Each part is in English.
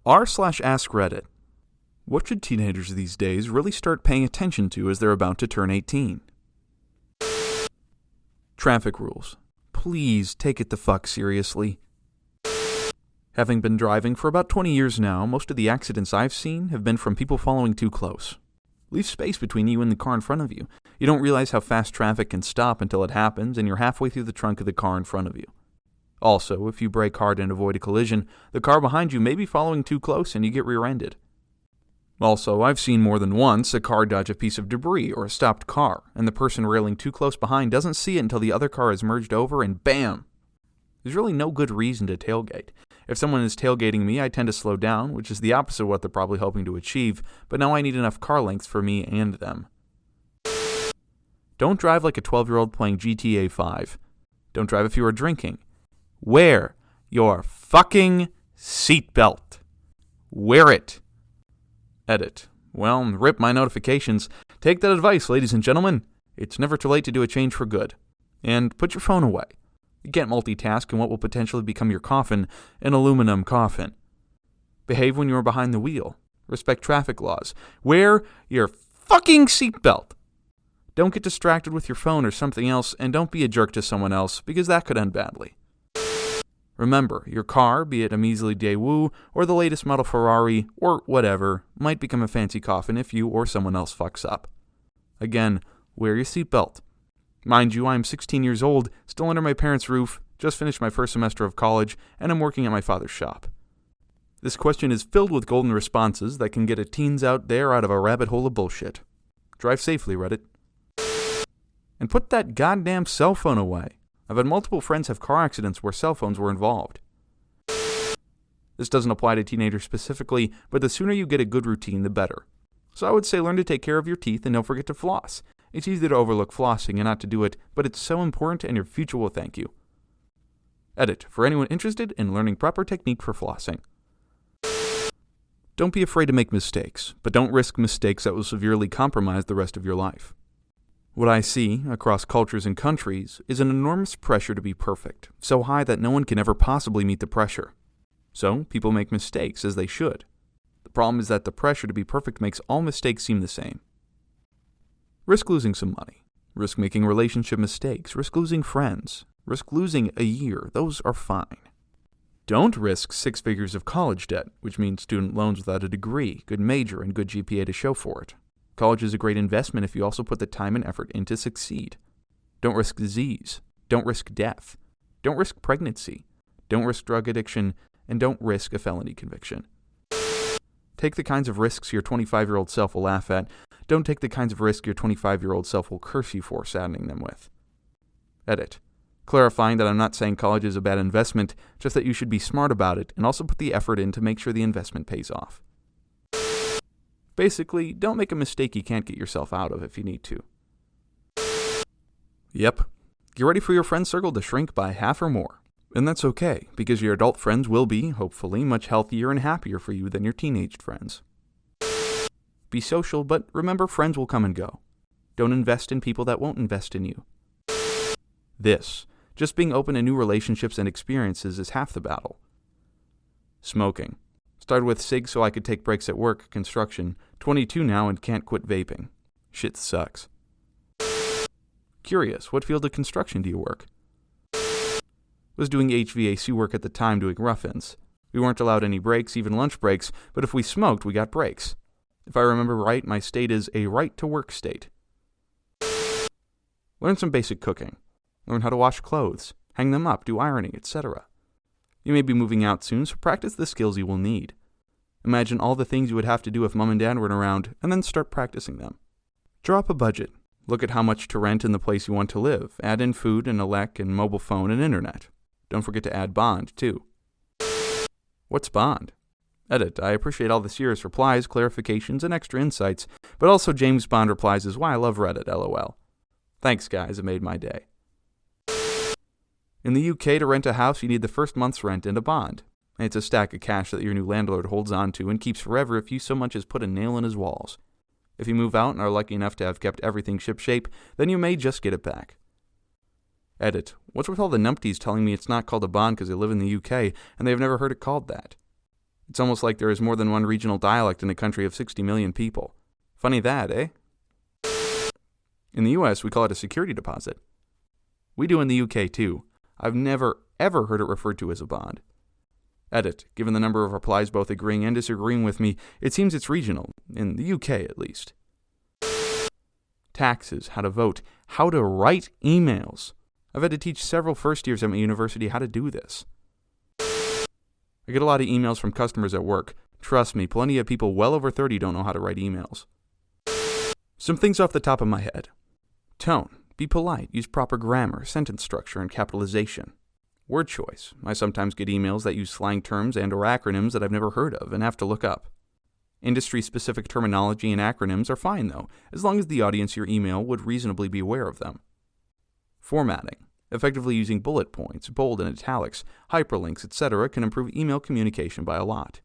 r/askreddit. What should teenagers these days really start paying attention to as they're about to turn 18? Traffic rules. Please take it the fuck seriously. Having been driving for about 20 years now, most of the accidents I've seen have been from people following too close. Leave space between you and the car in front of you. You don't realize how fast traffic can stop until it happens, and you're halfway through the trunk of the car in front of you. Also, if you brake hard and avoid a collision, the car behind you may be following too close and you get rear-ended. Also, I've seen more than once a car dodge a piece of debris or a stopped car, and the person railing too close behind doesn't see it until the other car is merged over and bam! There's really no good reason to tailgate. If someone is tailgating me, I tend to slow down, which is the opposite of what they're probably hoping to achieve, but now I need enough car length for me and them. Don't drive like a 12-year-old playing GTA 5. Don't drive if you are drinking. Wear your fucking seatbelt. Wear it. Edit. Well, rip my notifications. Take that advice, ladies and gentlemen. It's never too late to do a change for good. And put your phone away. You can't multitask in what will potentially become your coffin, an aluminum coffin. Behave when you are behind the wheel. Respect traffic laws. Wear your fucking seatbelt. Don't get distracted with your phone or something else, and don't be a jerk to someone else, because that could end badly. Remember, your car, be it a measly Daewoo or the latest model Ferrari or whatever, might become a fancy coffin if you or someone else fucks up. Again, wear your seatbelt. Mind you, I'm 16 years old, still under my parents' roof, just finished my first semester of college, and I'm working at my father's shop. This question is filled with golden responses that can get a teens out there out of a rabbit hole of bullshit. Drive safely, Reddit. And put that goddamn cell phone away. I've had multiple friends have car accidents where cell phones were involved. This doesn't apply to teenagers specifically, but the sooner you get a good routine, the better. So I would say learn to take care of your teeth and don't forget to floss. It's easy to overlook flossing and not to do it, but it's so important and your future will thank you. Edit. For anyone interested in learning proper technique for flossing. Don't be afraid to make mistakes, but don't risk mistakes that will severely compromise the rest of your life. What I see, across cultures and countries, is an enormous pressure to be perfect, so high that no one can ever possibly meet the pressure. So, people make mistakes, as they should. The problem is that the pressure to be perfect makes all mistakes seem the same. Risk losing some money. Risk making relationship mistakes. Risk losing friends. Risk losing a year. Those are fine. Don't risk 6 figures of college debt, which means student loans without a degree, good major, and good GPA to show for it. College is a great investment if you also put the time and effort in to succeed. Don't risk disease. Don't risk death. Don't risk pregnancy. Don't risk drug addiction. And don't risk a felony conviction. Take the kinds of risks your 25-year-old self will laugh at. Don't take the kinds of risks your 25-year-old self will curse you for saddening them with. Edit. Clarifying that I'm not saying college is a bad investment, just that you should be smart about it and also put the effort in to make sure the investment pays off. Basically, don't make a mistake you can't get yourself out of if you need to. Yep. Get ready for your friend circle to shrink by half or more. And that's okay, because your adult friends will be, hopefully, much healthier and happier for you than your teenage friends. Be social, but remember friends will come and go. Don't invest in people that won't invest in you. Just being open to new relationships and experiences is half the battle. Smoking. Started with cigs so I could take breaks at work, construction. 22 now and can't quit vaping. Shit sucks. Curious, what field of construction do you work? Was doing HVAC work at the time doing rough-ins. We weren't allowed any breaks, even lunch breaks, but if we smoked, we got breaks. If I remember right, my state is a right-to-work state. Learn some basic cooking. Learn how to wash clothes, hang them up, do ironing, etc. You may be moving out soon, so practice the skills you will need. Imagine all the things you would have to do if mom and dad weren't around, and then start practicing them. Draw up a budget. Look at how much to rent in the place you want to live. Add in food and elec and mobile phone and internet. Don't forget to add bond, too. What's bond? Edit. I appreciate all the serious replies, clarifications, and extra insights, but also James Bond replies is why I love Reddit, lol. Thanks, guys. It made my day. In the UK, to rent a house, you need the first month's rent and a bond. It's a stack of cash that your new landlord holds on to and keeps forever if you so much as put a nail in his walls. If you move out and are lucky enough to have kept everything shipshape, then you may just get it back. Edit. What's with all the numpties telling me it's not called a bond because they live in the UK and they've never heard it called that? It's almost like there is more than one regional dialect in a country of 60 million people. Funny that, eh? In the US, we call it a security deposit. We do in the UK too. I've never, ever heard it referred to as a bond. Edit. Given the number of replies both agreeing and disagreeing with me, it seems it's regional, in the UK at least. Taxes, how to vote, how to write emails. I've had to teach several first years at my university how to do this. I get a lot of emails from customers at work. Trust me, plenty of people well over 30 don't know how to write emails. Some things off the top of my head. Tone. Be polite. Use proper grammar, sentence structure, and capitalization. Word choice. I sometimes get emails that use slang terms and or acronyms that I've never heard of and have to look up. Industry-specific terminology and acronyms are fine, though, as long as the audience your email would reasonably be aware of them. Formatting. Effectively using bullet points, bold and italics, hyperlinks, etc. can improve email communication by a lot.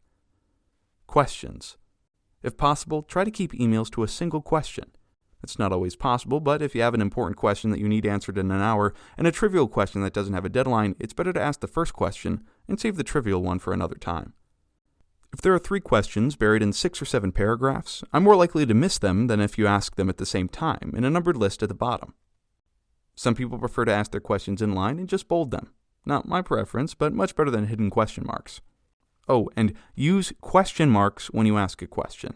Questions. If possible, try to keep emails to a single question. It's not always possible, but if you have an important question that you need answered in an hour and a trivial question that doesn't have a deadline, it's better to ask the first question and save the trivial one for another time. If there are 3 questions buried in 6 or 7 paragraphs, I'm more likely to miss them than if you ask them at the same time in a numbered list at the bottom. Some people prefer to ask their questions in line and just bold them. Not my preference, but much better than hidden question marks. Oh, and use question marks when you ask a question.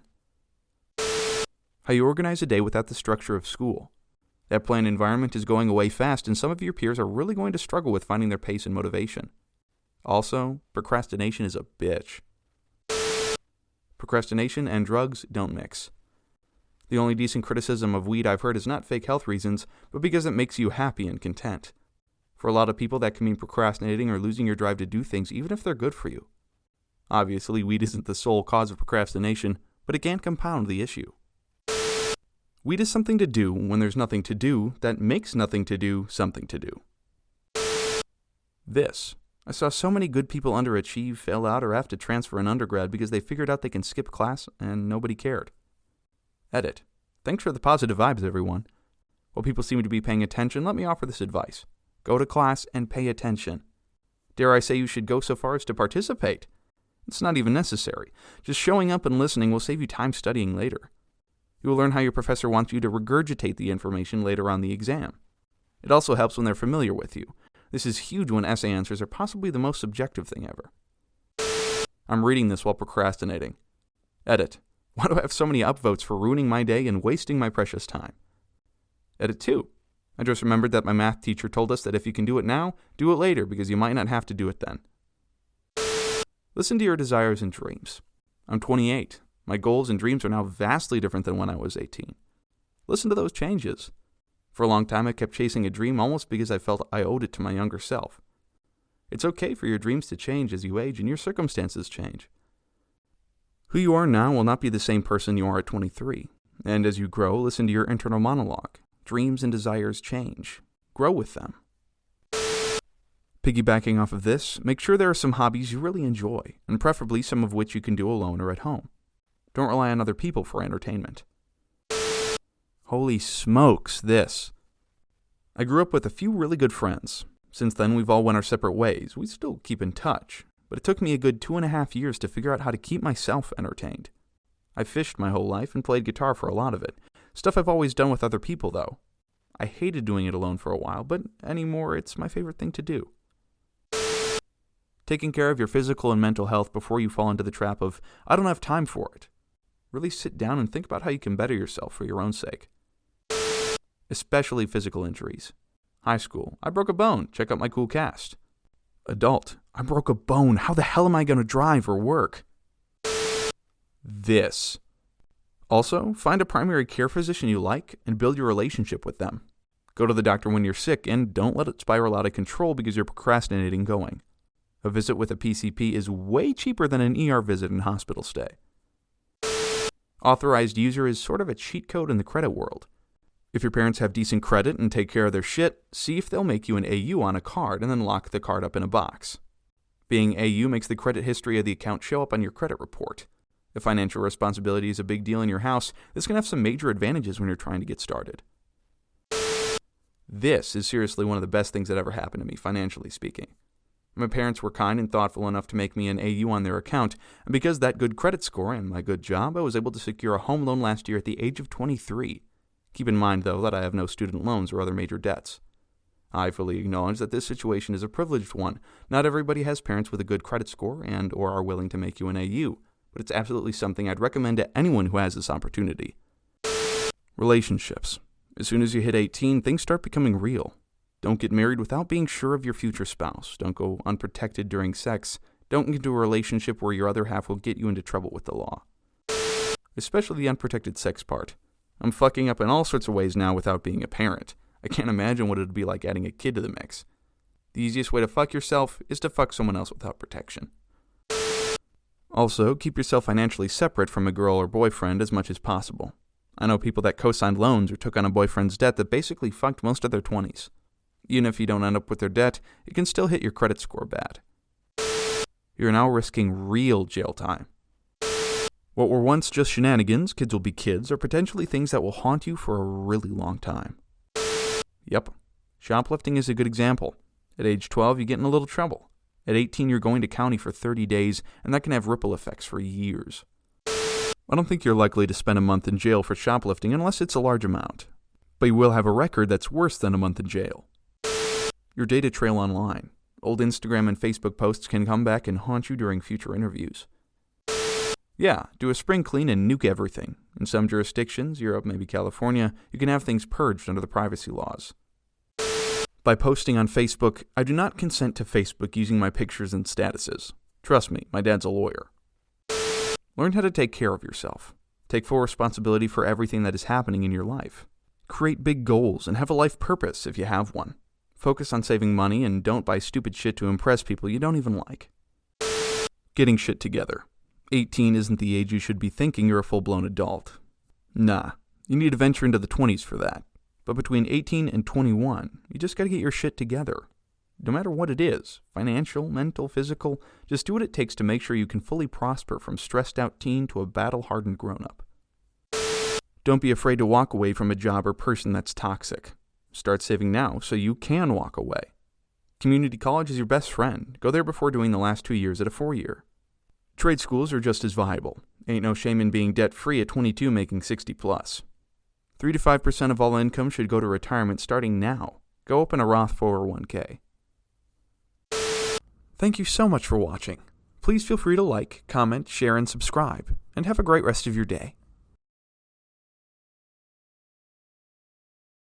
How you organize a day without the structure of school. That planned environment is going away fast, and some of your peers are really going to struggle with finding their pace and motivation. Also, procrastination is a bitch. Procrastination and drugs don't mix. The only decent criticism of weed I've heard is not fake health reasons, but because it makes you happy and content. For a lot of people, that can mean procrastinating or losing your drive to do things, even if they're good for you. Obviously, weed isn't the sole cause of procrastination, but it can compound the issue. Weed is something to do when there's nothing to do that makes nothing to do something to do. This. I saw so many good people underachieve, fail out, or have to transfer in undergrad because they figured out they can skip class and nobody cared. Edit. Thanks for the positive vibes, everyone. While people seem to be paying attention, let me offer this advice. Go to class and pay attention. Dare I say you should go so far as to participate? It's not even necessary. Just showing up and listening will save you time studying later. You will learn how your professor wants you to regurgitate the information later on the exam. It also helps when they're familiar with you. This is huge when essay answers are possibly the most subjective thing ever. I'm reading this while procrastinating. Edit. Why do I have so many upvotes for ruining my day and wasting my precious time? Edit 2. I just remembered that my math teacher told us that if you can do it now, do it later because you might not have to do it then. Listen to your desires and dreams. I'm 28. My goals and dreams are now vastly different than when I was 18. Listen to those changes. For a long time, I kept chasing a dream almost because I felt I owed it to my younger self. It's okay for your dreams to change as you age and your circumstances change. Who you are now will not be the same person you are at 23. And as you grow, listen to your internal monologue. Dreams and desires change. Grow with them. Piggybacking off of this, make sure there are some hobbies you really enjoy, and preferably some of which you can do alone or at home. Don't rely on other people for entertainment. Holy smokes, this. I grew up with a few really good friends. Since then, we've all went our separate ways. We still keep in touch, but it took me a good 2.5 years to figure out how to keep myself entertained. I fished my whole life and played guitar for a lot of it. Stuff I've always done with other people, though. I hated doing it alone for a while, but anymore, it's my favorite thing to do. Taking care of your physical and mental health before you fall into the trap of, I don't have time for it. Really sit down and think about how you can better yourself for your own sake. Especially physical injuries. High school, I broke a bone. Check out my cool cast. Adult, I broke a bone. How the hell am I going to drive or work? This. Also, find a primary care physician you like and build your relationship with them. Go to the doctor when you're sick and don't let it spiral out of control because you're procrastinating going. A visit with a PCP is way cheaper than an ER visit and hospital stay. Authorized user is sort of a cheat code in the credit world. If your parents have decent credit and take care of their shit, see if they'll make you an AU on a card and then lock the card up in a box. Being AU makes the credit history of the account show up on your credit report. If financial responsibility is a big deal in your house, this can have some major advantages when you're trying to get started. This is seriously one of the best things that ever happened to me, financially speaking. My parents were kind and thoughtful enough to make me an AU on their account, and because of that good credit score and my good job, I was able to secure a home loan last year at the age of 23. Keep in mind, though, that I have no student loans or other major debts. I fully acknowledge that this situation is a privileged one. Not everybody has parents with a good credit score and or are willing to make you an AU, but it's absolutely something I'd recommend to anyone who has this opportunity. Relationships. As soon as you hit 18, things start becoming real. Don't get married without being sure of your future spouse. Don't go unprotected during sex. Don't get into a relationship where your other half will get you into trouble with the law. Especially the unprotected sex part. I'm fucking up in all sorts of ways now without being a parent. I can't imagine what it would be like adding a kid to the mix. The easiest way to fuck yourself is to fuck someone else without protection. Also, keep yourself financially separate from a girl or boyfriend as much as possible. I know people that co-signed loans or took on a boyfriend's debt that basically fucked most of their 20s. Even if you don't end up with their debt, it can still hit your credit score bad. You're now risking real jail time. What were once just shenanigans, kids will be kids, are potentially things that will haunt you for a really long time. Yep, shoplifting is a good example. At age 12, you get in a little trouble. At 18, you're going to county for 30 days, and that can have ripple effects for years. I don't think you're likely to spend a month in jail for shoplifting unless it's a large amount. But you will have a record that's worse than a month in jail. Your data trail online. Old Instagram and Facebook posts can come back and haunt you during future interviews. Yeah, do a spring clean and nuke everything. In some jurisdictions, Europe, maybe California, you can have things purged under the privacy laws. By posting on Facebook, I do not consent to Facebook using my pictures and statuses. Trust me, my dad's a lawyer. Learn how to take care of yourself. Take full responsibility for everything that is happening in your life. Create big goals and have a life purpose if you have one. Focus on saving money and don't buy stupid shit to impress people you don't even like. Getting shit together. 18 isn't the age you should be thinking you're a full-blown adult. Nah, you need to venture into the 20s for that. But between 18 and 21, you just gotta get your shit together. No matter what it is, financial, mental, physical, just do what it takes to make sure you can fully prosper from stressed-out teen to a battle-hardened grown-up. Don't be afraid to walk away from a job or person that's toxic. Start saving now so you can walk away. Community college is your best friend. Go there before doing the last 2 years at a 4-year. Trade schools are just as viable. Ain't no shame in being debt-free at 22 making 60 plus. 3 to 5% of all income should go to retirement starting now. Go open a Roth 401k. Thank you so much for watching. Please feel free to like, comment, share, and subscribe. And have a great rest of your day.